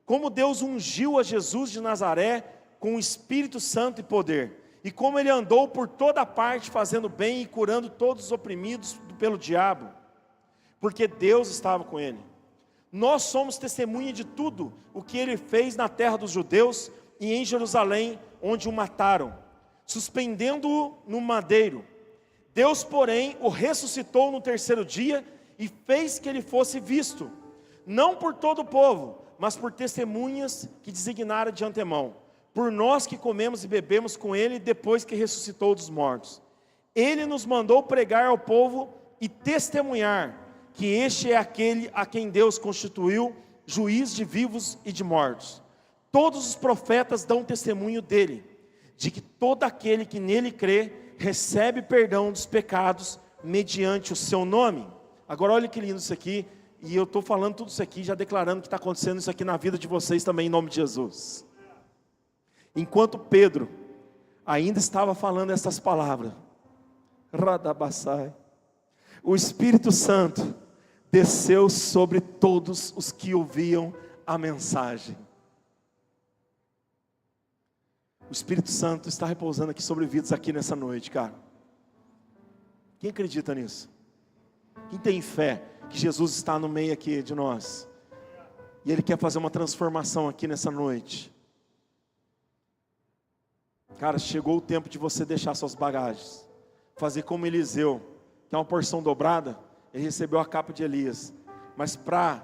Como Deus ungiu a Jesus de Nazaré com o Espírito Santo e poder. E como ele andou por toda parte fazendo bem e curando todos os oprimidos pelo diabo. Porque Deus estava com ele. Nós somos testemunha de tudo o que ele fez na terra dos judeus e em Jerusalém, onde o mataram, suspendendo-o no madeiro. Deus, porém, o ressuscitou no terceiro dia e fez que ele fosse visto, não por todo o povo, mas por testemunhas que designara de antemão, por nós que comemos e bebemos com ele depois que ressuscitou dos mortos. Ele nos mandou pregar ao povo e testemunhar que este é aquele a quem Deus constituiu juiz de vivos e de mortos. Todos os profetas dão testemunho dele, de que todo aquele que nele crê recebe perdão dos pecados mediante o seu nome. Agora olha que lindo isso aqui, e eu estou falando tudo isso aqui, já declarando que está acontecendo isso aqui na vida de vocês também, em nome de Jesus. Enquanto Pedro ainda estava falando essas palavras, Radabassai, o Espírito Santo desceu sobre todos os que ouviam a mensagem. O Espírito Santo está repousando aqui sobre vidas aqui nessa noite, cara. Quem acredita nisso? Quem tem fé que Jesus está no meio aqui de nós? E Ele quer fazer uma transformação aqui nessa noite. Cara, chegou o tempo de você deixar suas bagagens. Fazer como Eliseu, que é uma porção dobrada. Ele recebeu a capa de Elias. Mas para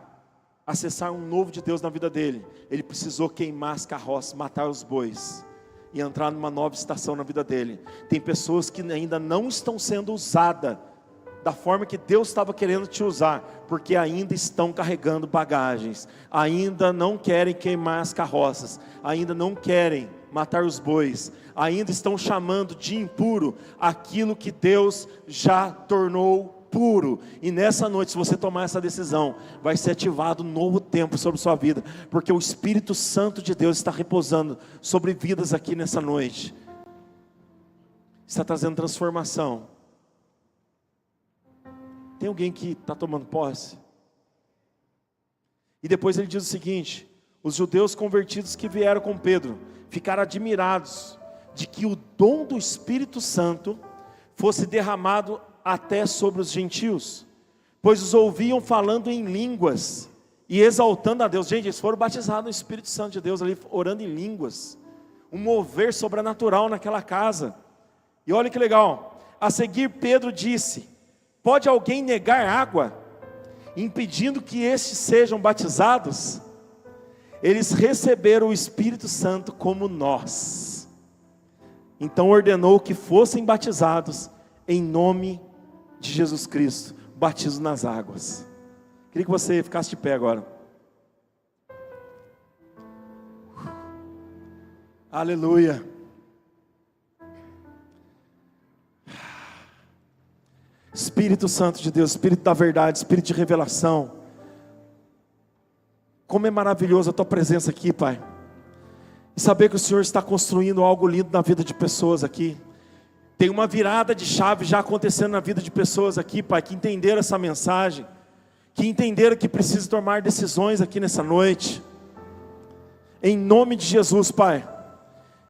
acessar um novo de Deus na vida dele, ele precisou queimar as carroças, matar os bois e entrar numa nova estação na vida dele. Tem pessoas que ainda não estão sendo usadas da forma que Deus estava querendo te usar, porque ainda estão carregando bagagens, ainda não querem queimar as carroças, ainda não querem matar os bois, ainda estão chamando de impuro aquilo que Deus já tornou puro. E nessa noite, se você tomar essa decisão, vai ser ativado um novo tempo sobre sua vida, porque o Espírito Santo de Deus está repousando sobre vidas aqui nessa noite, está trazendo transformação. Tem alguém que está tomando posse? E depois ele diz o seguinte: os judeus convertidos que vieram com Pedro ficaram admirados de que o dom do Espírito Santo fosse derramado até sobre os gentios, pois os ouviam falando em línguas e exaltando a Deus. Gente, eles foram batizados no Espírito Santo de Deus ali, orando em línguas, um mover sobrenatural naquela casa. E olha que legal, a seguir Pedro disse: pode alguém negar água, impedindo que estes sejam batizados? Eles receberam o Espírito Santo como nós. Então ordenou que fossem batizados em nome de Jesus Cristo, batismo nas águas. Queria que você ficasse de pé agora. Aleluia. Espírito Santo de Deus, Espírito da verdade, Espírito de revelação, como é maravilhosa a tua presença aqui, Pai. E saber que o Senhor está construindo algo lindo na vida de pessoas aqui. Tem uma virada de chave já acontecendo na vida de pessoas aqui, Pai, que entenderam essa mensagem, que entenderam que precisam tomar decisões aqui nessa noite. Em nome de Jesus, Pai,